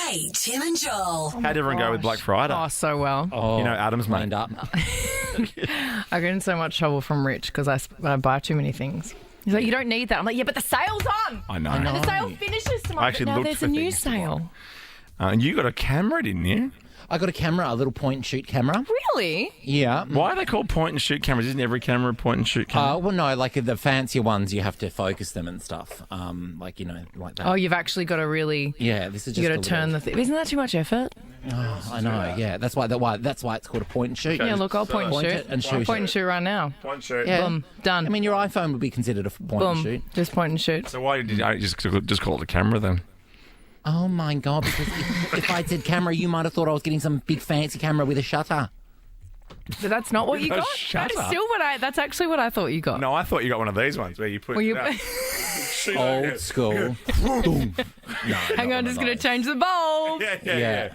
Hey, Tim and Joel. How'd everyone go with Black Friday? Oh, so well. You know, Adam's lined mate. up. I get in so much trouble from Rich because I buy too many things. He's like, you don't need that. I'm like, yeah, but the sale's on. I know. And the sale finishes tomorrow. I actually but now looked there's for a new things to buy. sale. And you got a camera, didn't you? I got a camera, a little point and shoot camera. Really? Yeah. Why are they called point and shoot cameras? Isn't every camera a point and shoot camera? Well, no, like the fancier ones, you have to focus them and stuff. Like that. Oh, you've actually got to really... Yeah, this is just You got a to turn the thing. Isn't that too much effort? I know, yeah. That's why it's called a point and shoot. Yeah, look, I'll point and Point shoot. it and shoot Point it. and shoot right now. Point and shoot. Yeah. Boom. Done. I mean, your iPhone would be considered a point and Boom. shoot. Just point and shoot. So why did you just call it a camera then? Oh, my God, because if I said camera, you might have thought I was getting some big fancy camera with a shutter. But that's not what you A got. shutter? That is still what that's actually what I thought you got. No, I thought you got one of these ones where you put Well, you... it out. Shoot Old it. school. Boom. Hang on, just going to change the bulb. Yeah.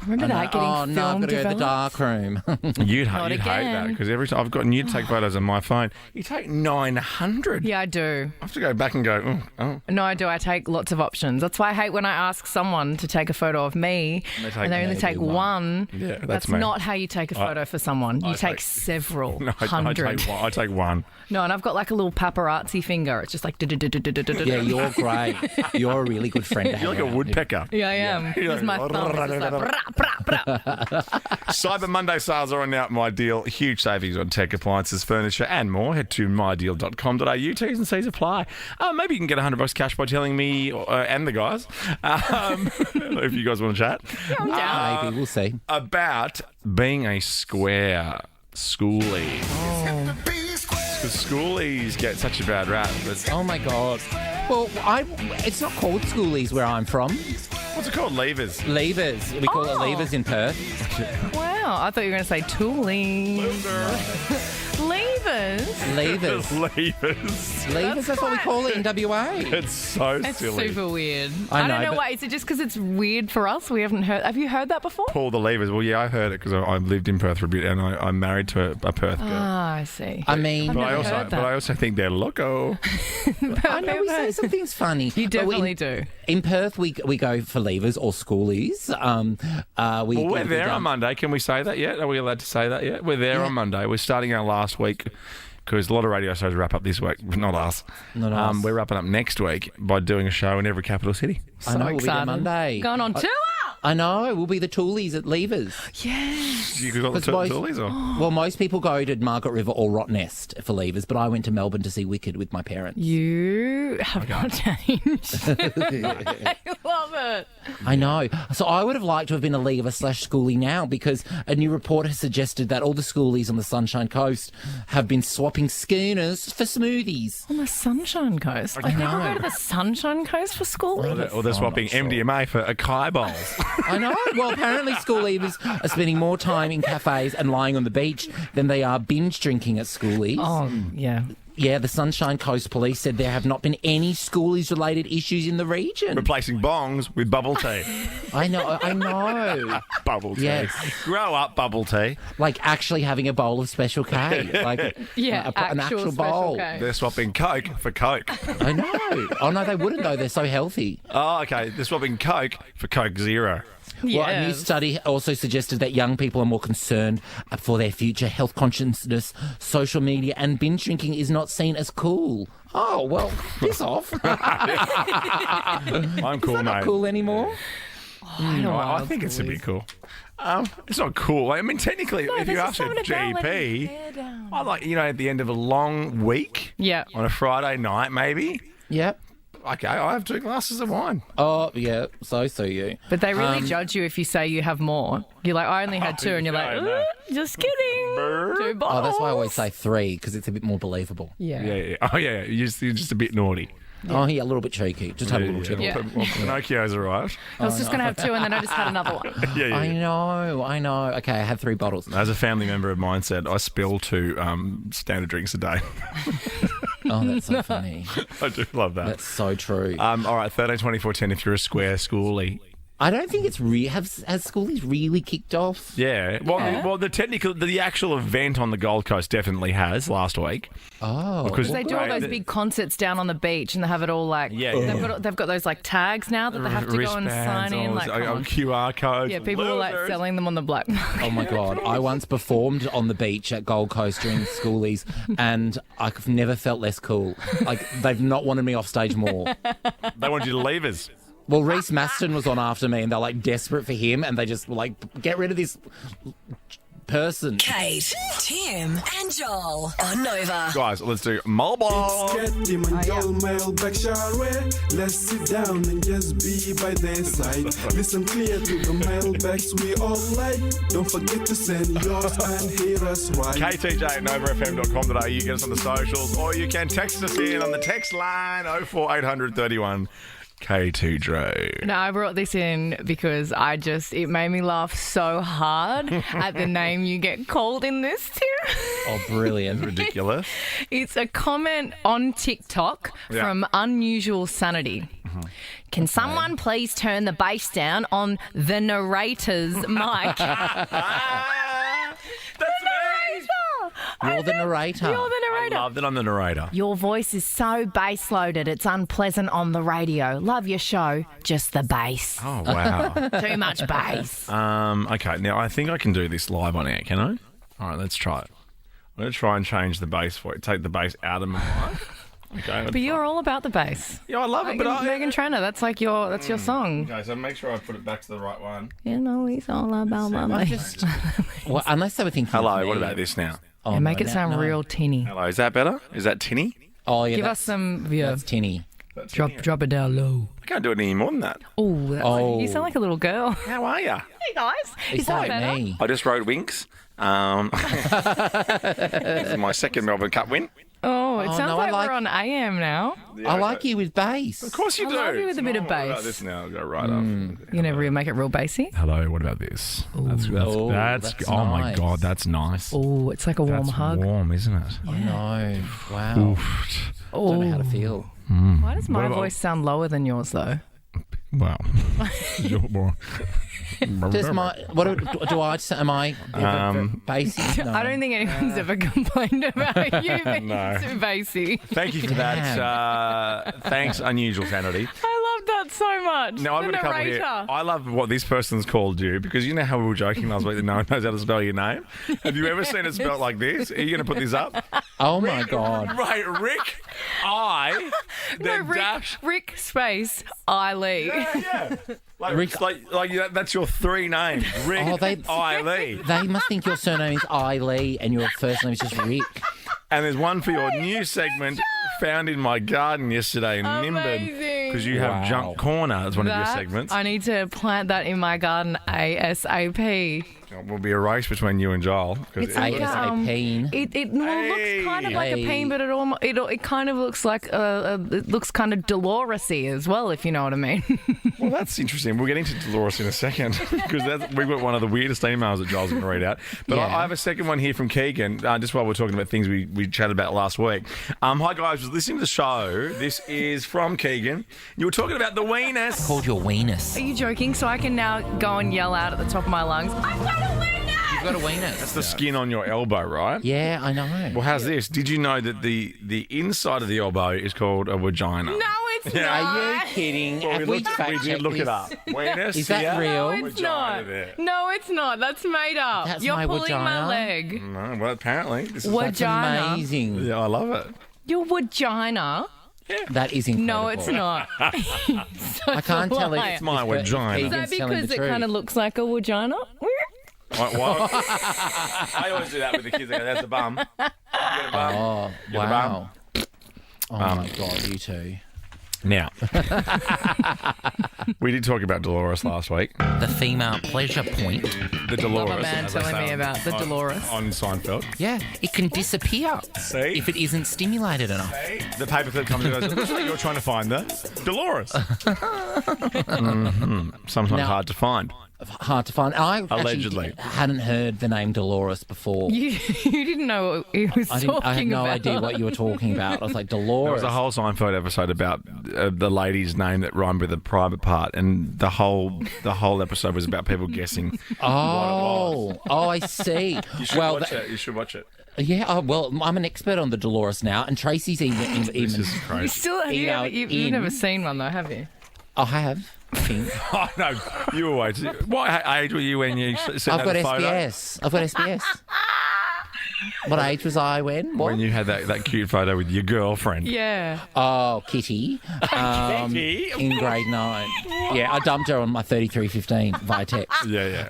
Remember that getting Oh, filmed no, I've got to go to the developed? dark room. You'd Not hate that again. because every time I've gotten you to take photos on my phone, you take 900. Yeah, I do. I have to go back and go, oh. No, I do. I take lots of options. That's why I hate when I ask someone to take a photo of me and they only take one. Yeah, that's That's me. not how you take a photo for someone. You I take take- several No, hundred. I take one. No, and I've got like a little paparazzi finger. It's just like... Yeah, you're great. You're a really good friend to have You're like a around. woodpecker. Yeah, I am. You're With my like- thumb. It's just like... brah, brah, brah. Cyber Monday sales are on now at My Deal. Huge savings on tech appliances, furniture and more. Head to mydeal.com.au. T's and C's apply. Maybe you can get $100 cash by telling me and the guys, if you guys want to chat, I'm down. Maybe, we'll see. about being a square schoolie. Because schoolies get such a bad rap. But Oh, my God. Well, it's not called Schoolies where I'm from. what's it called? Levers. Levers. We call it Oh. levers in Perth. Wow, I thought you were going to say toolies. Levers. Levers. Levers. Levers, that's what we call it in WA. It's so It's silly. super weird. I I don't know, know but- why. Is it just because it's weird for us? We haven't heard. Have you heard that before? Pull the levers. Well, yeah, I heard it because I've lived in Perth for a bit and I'm married to a Perth girl. Ah, I see. I mean, I've But never heard that. I also think they're loco. I know we say some things funny. You But definitely do. In Perth, we go for levers or schoolies. Well, we're there on Monday. Can we say that yet? Are we allowed to say that yet? We're there on Monday. We're starting our last week because a lot of radio shows wrap up this week, but not us. Not us. We're wrapping up next week by doing a show in every capital city. I know, we'll be there excited. Monday. Going on tour. I know, we'll be the toolies at levers. Yes. You got the Because most- toolies or? Well, most people go to Margaret River or Rottnest for levers, but I went to Melbourne to see Wicked with my parents. You have not changed. I love it. I know. So I would have liked to have been a lever/schoolie now because a new report has suggested that all the schoolies on the Sunshine Coast have been swapping schooners for smoothies. On the Sunshine Coast. Like, people go to the Sunshine Coast for school. Or they're swapping MDMA for acai bowls. I know. Well, apparently school leavers are spending more time in cafes and lying on the beach than they are binge drinking at schoolies. Oh, yeah. Yeah, the Sunshine Coast Police said there have not been any schoolies-related issues in the region. Replacing bongs with bubble tea. I know. Bubble tea. Yes. Grow up, bubble tea. Like actually having a bowl of Special K. Like Yeah, an actual Special bowl. K. They're swapping Coke for Coke. I know. Oh, no, they wouldn't, though. They're so healthy. Oh, okay. They're swapping Coke for Coke Zero. Well, a new Yes. study also suggested that young people are more concerned for their future health consciousness, social media, and binge drinking is not seen as cool. Oh, well, piss off. I'm cool, mate. Not cool anymore. I think it's a bit cool. It's not cool. I mean, technically, if you there's ask a something about letting your GP, hair down. I like, at the end of a long week, Yeah. on a Friday night, maybe. Yep. Okay, I have 2 glasses of wine. Oh, yeah. So you. But they really judge you if you say you have more. You're like, I only had 2, and you're like, no. just kidding. 2 bottles. Oh, that's why I always say 3, because it's a bit more believable. Yeah. Yeah. Oh, yeah. You're just a bit naughty. Oh, yeah, a little bit cheeky. Just have a little cheeky. Yeah. Well, Pinocchio's arrived. I was just going to have 2, and then I just had another one. Yeah. I know. Okay, I had 3 bottles. As a family member of mine said, I spill 2 standard drinks a day. Oh, that's so funny. I do love that. That's so true. All right, 13 24 10 if you're a square schoolie. I don't think it's has Schoolies really kicked off? Yeah. Well, the actual event on the Gold Coast definitely has last week. Oh. Because They do all those big concerts down on the beach, and they have it all like they've got those like tags now that they have to go and sign in, like come on. QR codes. Yeah, people are like selling them on the black market. Oh my God. I once performed on the beach at Gold Coast during Schoolies and I've never felt less cool. Like, they've not wanted me off stage more. They want you to leave us. Well, Reese Maston was on after me and they're like desperate for him and they just were like, get rid of this person. Kate, Tim, and Joel on Nova. Guys, let's do Mailbag. Mailbag, shall we? Let's sit down and just be by their side. Listen clear to the mailbags we all like. Don't forget to send yours and hear us right. KTJ at novafm.com.au. Get us on the socials, or you can text us in on the text line 04800 31 K2 Dre. No, I brought this in because it made me laugh so hard at the name you get called in this, Tim. Oh, brilliant. Ridiculous. It's a comment on TikTok from Unusual Sanity. Mm-hmm. Can someone please turn the bass down on the narrator's mic? That's me. You're the narrator. You're the I narrator. love that I'm the narrator. Your voice is so bass-loaded, it's unpleasant on the radio. Love your show, just the bass. Oh, wow. Too much bass. Okay, now I think I can do this live on air, can I? All right, let's try it. I'm going to try and change the bass for it. Take the bass out of my mic. Okay. But you're all about the bass. Yeah, I love it, but Meghan Trainor, that's like your song. Okay, so make sure I put it back to the right one. You know, he's all about my bass. Well, unless they were thinking Hello, of me. what about this now? Oh, Make no, it sound no. real tinny. Hello, is that better? Is that tinny? Oh, yeah. Give us some, That's tinny. That's drop it down low. I can't do it any more than that. Oh, you sound like a little girl. How are you? Hey guys, It's like me. I just rode Winks. This is my second Melbourne Cup win. Oh, it sounds no, like, I like- we're on AM now. I like you with bass. Of course you do. I love you with a bit of What about bass. this now? I'll go right up. You never make it real bassy. Hello, what about this? That's that's oh my nice. God, that's nice. Oh, it's like a warm That's hug. warm, isn't it? I know. Wow. Don't know how to feel. Why does my What about- voice sound lower than yours though? Wow. Does my am I bassy? No. I don't think anyone's ever complained about you being No. too bassy. Thank you for that. Thanks, Unusual Sanity. I love that so much. Now, I've the got a couple narrator. here. I love what this person's called you because you know how we were joking last week that no one knows how to spell your name? Have you ever seen it spelled like this? Are you going to put this up? Oh my God. Right, Rick, then dash. Rick space Lee. Yeah. Like, Rick- that's your three names. Rick, Oh, Lee. They must think your surname is Lee and your first name is just Rick. And there's one for your new segment found in my garden yesterday in Nimbin. Because you have Wow. Junk Corner as one of your segments. I need to plant that in my garden ASAP. It will be a race between you and Joel. 'Cause It's like It looks kind of like a Hey. peen, but it kind of looks like it looks kind of Dolores-y as well, if you know what I mean. Well, that's interesting. We'll get into Dolores in a second because we've got one of the weirdest emails that Joel's going to read out. But Yeah. I have a second one here from Keegan, just while we're talking about things we chatted about last week. Hi, guys. Was listening to the show. This is from Keegan. You were talking about the weenus. Called your weenus. Are you joking? So I can now go and yell out at the top of my lungs, I've got a weenus! You've got a weenus. That's the skin on your elbow, right? Yeah, I know. Well, how's this? Did you know that the inside of the elbow is called a vagina? No, it's Yeah. not. Are you kidding? Well, Have we fact we did checked look it this? up. Weenus, Is that yeah? real? It's not. Vagina there. No, it's not. That's made up. That's You're my pulling my vagina? leg. No, well, apparently. This is That's Vagina. amazing. yeah, I love it. Your vagina? That is incredible. No, it's not. I can't tell if it's my vagina. Is Keegan's that telling because the it truth. kind of looks like a vagina? I always do that with the kids. I go, that's the bum. You get a bum. Oh, Get a wow. Oh, my God, you two. Now, we did talk about Dolores last week. The female pleasure point. The Dolores. Love a man as I telling say me on- about the on- Dolores. On Seinfeld. Yeah, it can disappear See? if it isn't stimulated enough. The paperclip comes and goes, it looks like you're trying to find the Dolores. Sometimes Now- hard to find. hard to find. I Allegedly. actually hadn't heard the name Dolores before. You didn't know what he was talking about. I had no idea what you were talking about. I was like, Dolores. There was a whole Seinfeld episode about the lady's name that rhymed with a private part, and the whole episode was about people guessing what it was. Oh, I see. You should watch it. You should watch it. Yeah, well, I'm an expert on the Dolores now, and Tracy's even. This is crazy. You've never seen one though, have you? I have. Oh, no, you were way too... What age were you when you sent I've got that photo? SBS. I've got SBS. What age was I when? What? When you had that cute photo with your girlfriend. Yeah. Oh, Kitty. Kitty? In grade 9. Yeah, I dumped her on my 3315 via text. Yeah.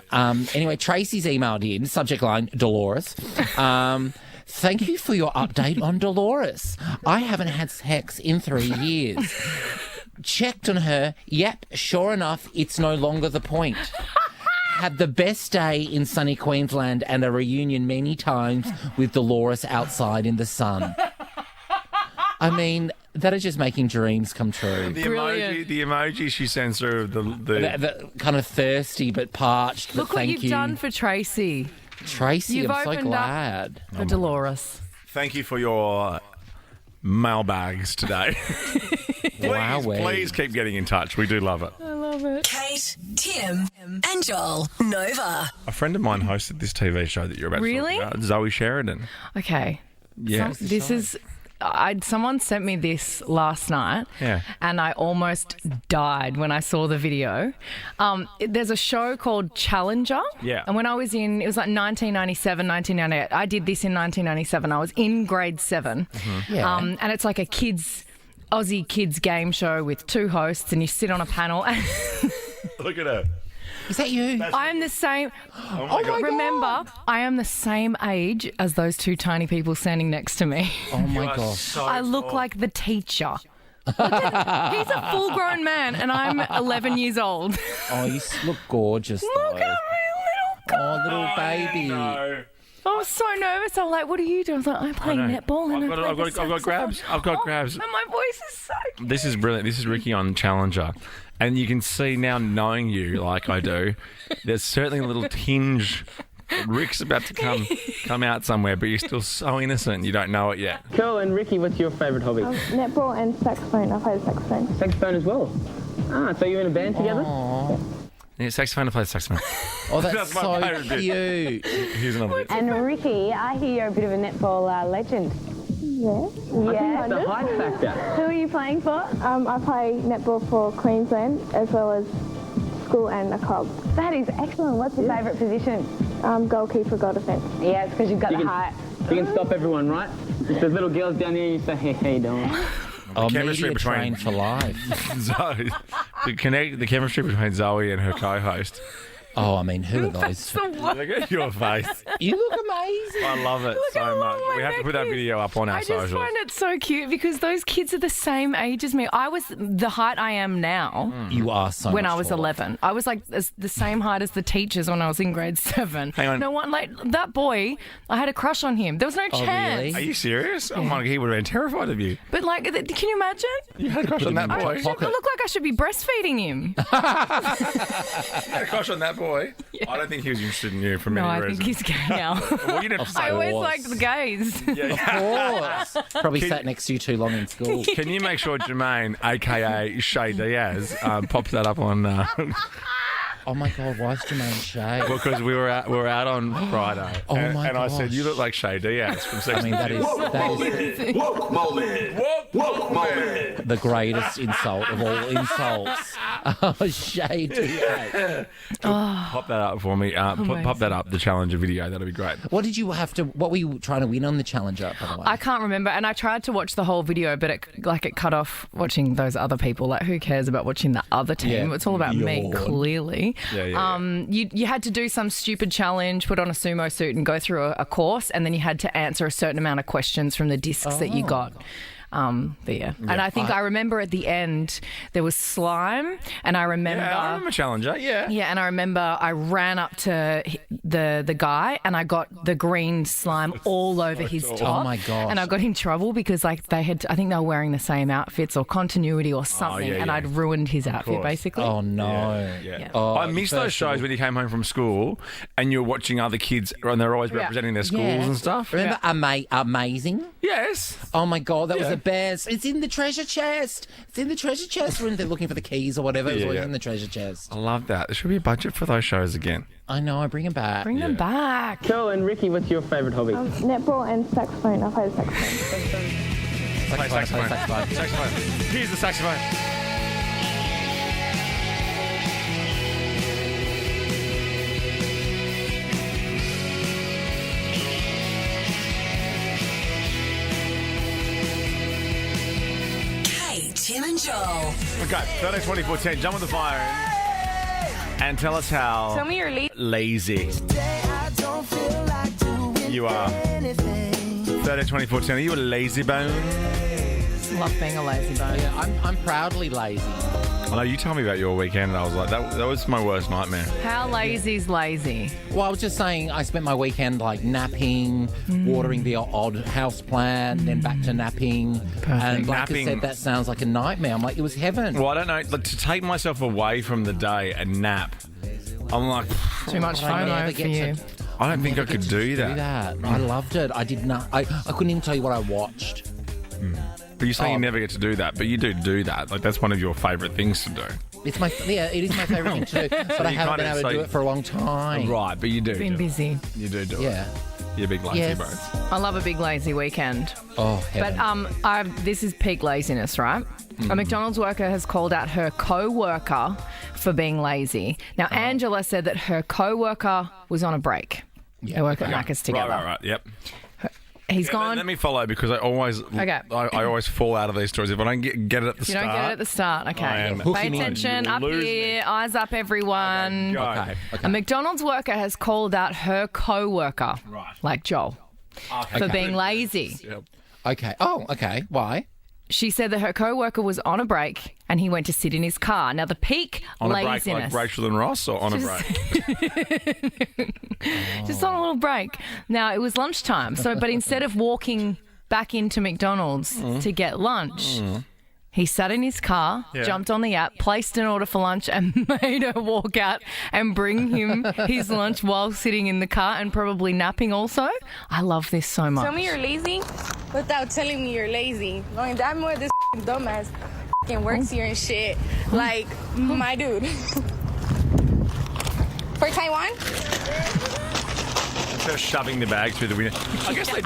Anyway, Tracy's emailed in, subject line, Dolores. Thank you for your update on Dolores. I haven't had sex in 3 years. Checked on her. Yep, sure enough, it's no longer the point. Had the best day in sunny Queensland and a reunion many times with Dolores outside in the sun. I mean, that is just making dreams come true. The emoji she sends through The kind of thirsty but parched. Look but what thank you've you. done for Tracy. Tracy, You've I'm so opened glad. For Dolores. Thank you for your mailbags today. Please keep getting in touch. We do love it. I love it. Kate, Tim, and Joel. Nova. A friend of mine hosted this TV show that you're about to talk about. Zoe Sheridan. Okay. Yeah. Someone sent me this last night, and I almost died when I saw the video. There's a show called Challenger, and when I was it was like 1997, 1998. I did this in 1997. I was in grade 7, and it's like a Aussie kids game show with 2 hosts, and you sit on a panel. And Look at her. Is that you? I am the same. Oh my God. Remember, I am the same age as those 2 tiny people standing next to me. Oh my gosh. I look like the teacher. He's a full-grown man, and I'm 11 years old. Oh, you look gorgeous. Look at me, little baby. No. I was so nervous. I was like, "What are you doing?" I was like, "I'm playing netball." And I've got grabs. I've got grabs. And my voice is so cute. This is brilliant. This is Ricky on Challenger. And you can see now, knowing you like I do, there's certainly a little tinge. Rick's about to come out somewhere, but you're still so innocent. You don't know it yet. Cool. And Ricky, what's your favourite hobby? Netball and saxophone. I play the saxophone. Saxophone as well. So you're in a band together? Aww. Yeah, saxophone. I play the saxophone. Oh, that's my so favourite bit. cute. Here's another bit. And Ricky, I hear you're a bit of a netball legend. Yeah. Yeah. The height factor. Who are you playing for? I play netball for Queensland as well as school and a club. That is excellent. What's your favourite position? Goalkeeper, goal defence. Yeah, it's because you've got the height. You can stop everyone, right? If there's little girls down here, you say, hey, how you doing? Media trained for life. Zoe, the chemistry between Zoe and her co-host. Oh, I mean, who are those? Look at your face. You look amazing. I love it so much. We have to put that video up on our socials. I just find it so cute because those kids are the same age as me. I was the height I am now. You are so when much I was taller. 11. I was like the same height as the teachers when I was in grade 7. Hang on. No one, like that boy, I had a crush on him. There was no chance. really? Are you serious? Oh my God, he would have been terrified of you. But like, can you imagine? You had a crush on that boy. I look like I should be breastfeeding him. You had a crush on that boy. I don't think he was interested in you for many No, I reasons. think he's gay now. Well, you didn't have to say I always was. liked the gays. Of course. Probably sat next to you too long in school. Can you make sure Jermaine, a.k.a. Shay Diaz, pops that up on... Oh my God, why is Jermaine Shay? because we were out on Friday. Oh and, my And I said, gosh. you look like Shay Diaz from Sex I mean, that is Woke moment. Woke moment. the greatest insult of all insults. Oh, Shay Diaz. Pop that up for me. Pop that up, the Challenger video. That'll be great. What were you trying to win on the Challenger, by the way? I can't remember, and I tried to watch the whole video, but it cut off watching those other people. Like, who cares about watching the other team? Yeah. It's all about me, Yawn. clearly. Yeah. You had to do some stupid challenge, put on a sumo suit, and go through a course, and then you had to answer a certain amount of questions from the discs that you got. But yeah. And I think I remember at the end there was slime, and I remember. Yeah, I'm a Challenger, yeah. Yeah, and I remember I ran up to the guy, and I got the green slime all over his top. Oh my gosh. And I got in trouble because I think they were wearing the same outfits or continuity or something, and I'd ruined his outfit basically. Oh no. Yeah. Oh, I miss those shows when you came home from school and you're watching other kids and they're always representing their schools and stuff. Remember Amazing? Yes. Oh my God, that was the best. It's in the treasure chest. It's in the treasure chest when they're looking for the keys or whatever. It was always in the treasure chest. I love that. There should be a budget for those shows again. I know, I bring them back. Bring them back. Joel and Ricky, what's your favourite hobby? Netball and saxophone. I play the saxophone. Play saxophone. Here's the saxophone. Kate, Tim and Joel. Okay, 13-24-10. Jump on the phone and tell us how Tell me you're lazy you are. 13-24-10. Are you a lazy bone? Love being a lazy bone. Yeah, I'm proudly lazy. I know you told me about your weekend and I was like, that was my worst nightmare. How lazy's lazy? Well, I was just saying I spent my weekend like napping, watering the odd house plant, then back to napping. And like I said, that sounds like a nightmare. I'm like, it was heaven. Well, I don't know. Like, to take myself away from the day and nap, I'm like... Too much FOMO for you. I don't think I could do that. I loved it. I did not. I couldn't even tell you what I watched. But you say you never get to do that, but you do that. Like, that's one of your favourite things to do. It is my favourite thing to do, but I haven't been able to do it for a long time. Right, but you do. Been busy. You do it. Yeah. You're a big lazy bro. I love a big lazy weekend. Oh, heaven. But this is peak laziness, right? A McDonald's worker has called out her co-worker for being lazy. Now, Angela said that her co-worker was on a break. Yeah. They work at Macca's together. Right. Yep. He's gone. Let me follow because I always I always fall out of these stories if I don't get it at the start. You don't get it at the start. Okay. Pay attention. Up here. Eyes up, everyone. Okay. A McDonald's worker has called out her co-worker, like Joel, for being lazy. Yep. Okay. Oh, okay. Why? She said that her co-worker was on a break and he went to sit in his car. Now, the peak On a laziness. break like Rachel and Ross or on a break? Just on a little break. Now, it was lunchtime. But instead of walking back into McDonald's to get lunch, he sat in his car, jumped on the app, placed an order for lunch and made her walk out and bring him his lunch while sitting in the car and probably napping also. I love this so much. Tell me you're lazy without telling me you're lazy. Knowing that more this dumbass works here and shit. Like, my dude. For Taiwan? They're shoving the bag through the window. I guess they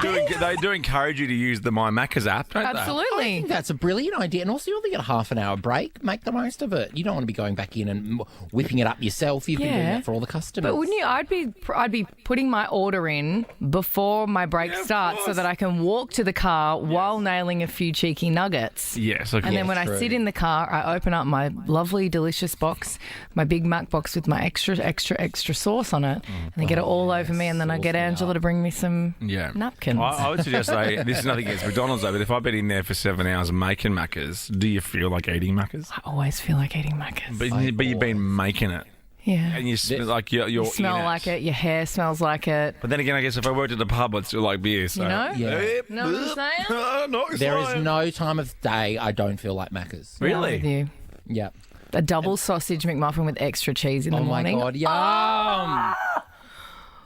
do encourage you to use the My Macca's app, don't they? Absolutely. I think that's a brilliant idea. And also, you only get a half an hour break. Make the most of it. You don't want to be going back in and whipping it up yourself. You've been doing that for all the customers. But wouldn't you? I'd be putting my order in before my break starts so that I can walk to the car while nailing a few cheeky nuggets. Yes, okay. And then when I sit in the car, I open up my lovely, delicious box, my Big Mac box with my extra sauce on it, and they get it all over me, and then I get Angela to bring me some napkins. I would suggest this is nothing against McDonald's though, but if I've been in there for 7 hours making Macca's, do you feel like eating Macca's? I always feel like eating Macca's. But you've been making it. Yeah. And you smell like you're you smell like it, your hair smells like it. But then again, I guess if I worked at the pub, I'd still like beer. So. You know? Yeah. Know what I'm saying? There is no time of day I don't feel like Macca's. Really? With you. Yeah. A double sausage McMuffin with extra cheese in the morning. Oh my God, yum!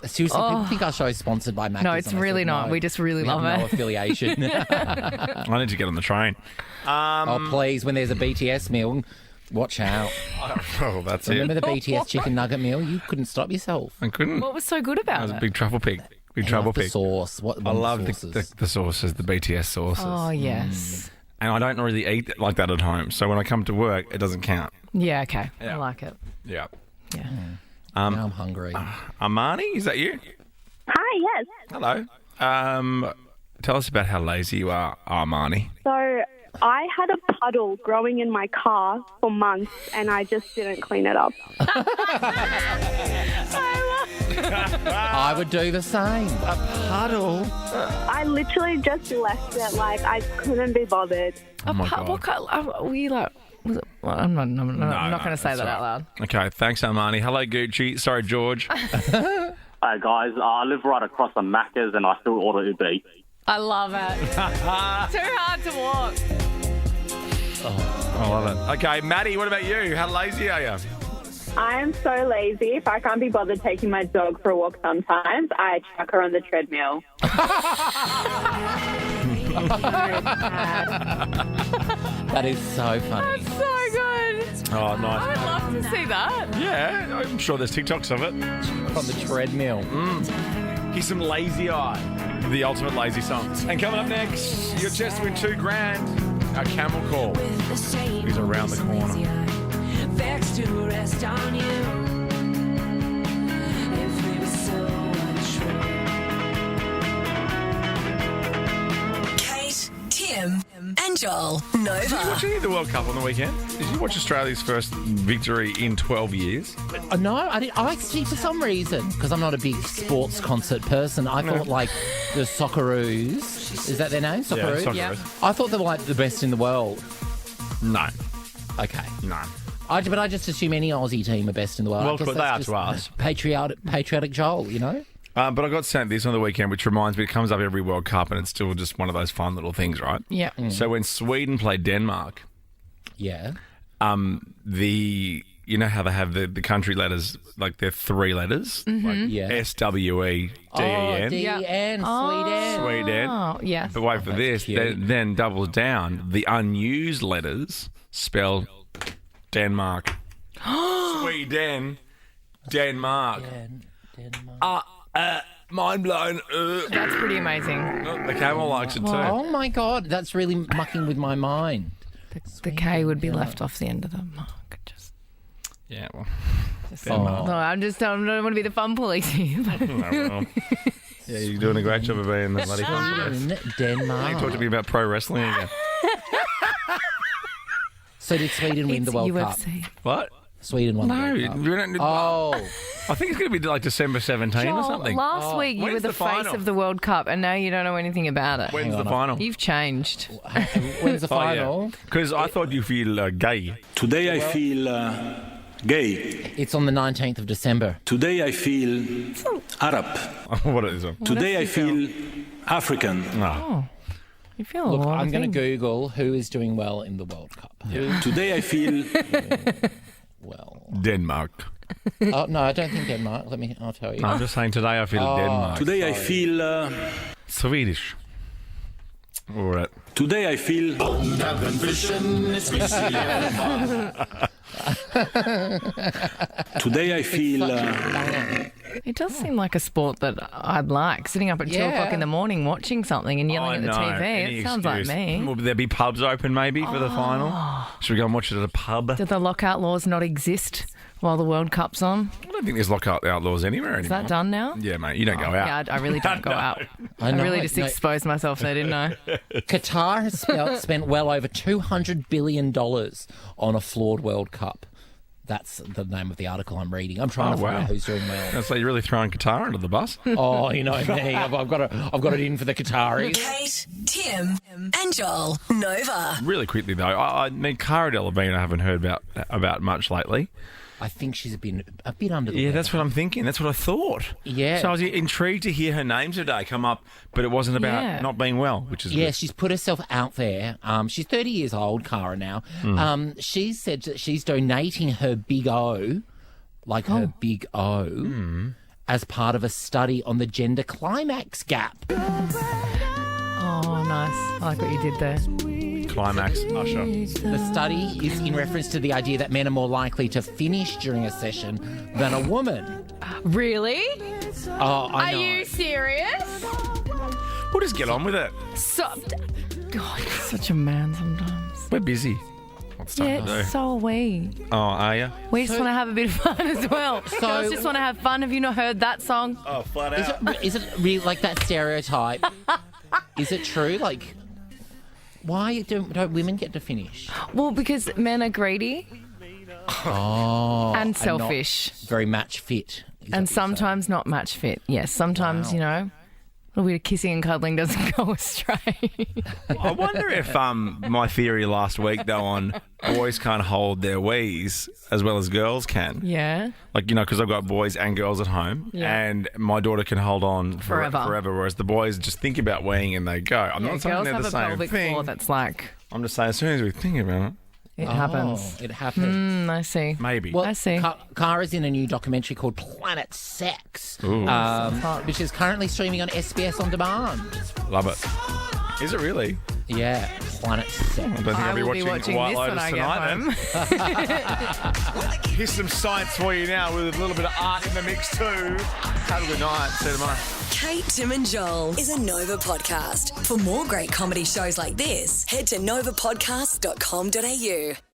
Seriously, people think our show is sponsored by Macca's. No, it's really not. We just really love have it. no affiliation. I need to get on the train. Oh, please, when there's a BTS meal, watch out. Oh, that's Remember it. the BTS chicken nugget meal? You couldn't stop yourself. I couldn't. What was so good about I was it? a big truffle pig. Big I truffle love the pig. sauce. I love the sauces, the BTS sauces. Oh, yes. And I don't really eat like that at home. So when I come to work, it doesn't count. Yeah, okay. Yeah. I like it. Yeah. Yeah. Now I'm hungry. Armani, is that you? Hi, yes. Hello. Tell us about how lazy you are, Armani. So I had a puddle growing in my car for months and I just didn't clean it up. I would do the same. A puddle? I literally just left it like I couldn't be bothered. Oh my God. What kind? Were you like? Was it, well, I'm not going to say that out loud. Okay, thanks, Armani. Hello, Gucci. Sorry, George. Hey guys, I live right across the Macca's and I still order Uber Eats. I love it. Too hard to walk. Oh, I love it. Okay, Maddie, what about you? How lazy are you? I am so lazy. If I can't be bothered taking my dog for a walk sometimes, I chuck her on the treadmill. That is so funny. That's so good. Oh, nice. I'd love to see that. Yeah, I'm sure there's TikToks of it. On the treadmill. Here's some Lazy Eye, the ultimate lazy song. And coming up next, your chest win $2,000. Our camel call. He's around the corner. Kate, Tim, and Joel. Nova. Did you watch any of the World Cup on the weekend? Did you watch Australia's first victory in 12 years? No, I didn't. I actually, for some reason, because I'm not a big sports concert person, I thought like the Socceroos, is that their name? Socceroos? Yeah, Socceroos. I thought they were like the best in the world. No. Okay. No. But I just assume any Aussie team are best in the world. Well, I guess they that's are to just us. Patriotic Joel, you know? But I got sent this on the weekend, which reminds me, it comes up every World Cup, and it's still just one of those fun little things, right? Yeah. So when Sweden played Denmark, Yeah. you know how they have the country letters, like they're three letters, like Yeah. SWEDEN. Oh, D-N, Sweden. Sweden. Oh, yes. But wait for this, cute. then doubles down. The unused letters spell Denmark. Sweden, Denmark. Denmark. Mind blown. That's pretty amazing. The camel likes it too. Oh my God, that's really mucking with my mind. The K would be left off the end of the mark. Yeah, well. No, I don't want to be the fun police here. Well. Yeah, you're doing a great job of being the bloody fun. Sweden, Denmark. You talk to me about pro wrestling again. So did Sweden win the World Cup? UFC. What? Sweden won the No. World Cup. we don't- Oh, I think it's going to be like December 17 or Joel, something. last week you When's were the the face final? of the World Cup, and now you don't know anything about it. When's the final? You've changed. when's the final? Because I thought you feel gay. Today I feel gay. It's on the 19th of December. Today I feel Arab. What is it? Today I feel African. Oh. You feel a Look, lot I'm of going to things. Google who is doing well in the World Cup. Today I feel Well, Denmark. oh no, I don't think Denmark. I'll tell you. I'm just saying today I feel Denmark. today I feel Swedish. All right. today I feel today I feel It does seem like a sport that I'd like. Sitting up at 2 o'clock in the morning watching something and yelling at the TV. It sounds like me. Will there be pubs open maybe for the final? Should we go and watch it at a pub? Do the lockout laws not exist while the World Cup's on? I don't think there's lockout outlaws anywhere anymore. Is that done now? Yeah, mate. You don't go out. Yeah, I really don't go out. I know, really just exposed myself there, didn't I? Qatar has spent well over $200 billion on a flawed World Cup. That's the name of the article I'm reading. I'm trying to find out who's doing well. So you're really throwing Qatar under the bus? Oh, you know me. I've got it in for the Qataris. Kate, Tim, and Joel. Nova. Really quickly though, I mean, Cara Delevingne I haven't heard about much lately. I think she's been a bit under the Yeah, weather. that's what I'm thinking. That's what I thought. Yeah. So I was intrigued to hear her name today come up, but it wasn't about not being well, which is Yeah, good. she's put herself out there. She's 30 years old, Cara, now. She said that she's donating her big O, her big O, as part of a study on the gender climax gap. Oh, nice. I like what you did there. Climax, Usher. The study is in reference to the idea that men are more likely to finish during a session than a woman. Really? Oh, I know. Are you serious? We'll just get on with it. God, you're such a man sometimes. We're busy. What's stuff to do? Yeah, so are we. Oh, are you? We just want to have a bit of fun as well. Girls just want to have fun. Have you not heard that song? Oh, flat out. Is it really like that stereotype? Is it true? Like, why don't women get to finish? Well, because men are greedy and selfish. Very match fit. And sometimes not match fit. Yes, sometimes, a little bit of kissing and cuddling doesn't go astray. I wonder if my theory last week, though, on boys can't hold their wheeze as well as girls can. Yeah. Like, because I've got boys and girls at home, and my daughter can hold on forever, whereas the boys just think about weeing and they go. I'm not saying they're the same pelvic thing. floor that's like... I'm just saying, as soon as we think about it. It happens. It happens. I see. Maybe. Well, I see. Kara's in a new documentary called Planet Sex, which is currently streaming on SBS On Demand. Love it. Is it really? Yeah, Planet Sex. I don't think I'll be watching White Lotus tonight. Here's some science for you now with a little bit of art in the mix too. Have a good night. See you tomorrow. Kate, Tim and Joel is a Nova podcast. For more great comedy shows like this, head to novapodcast.com.au.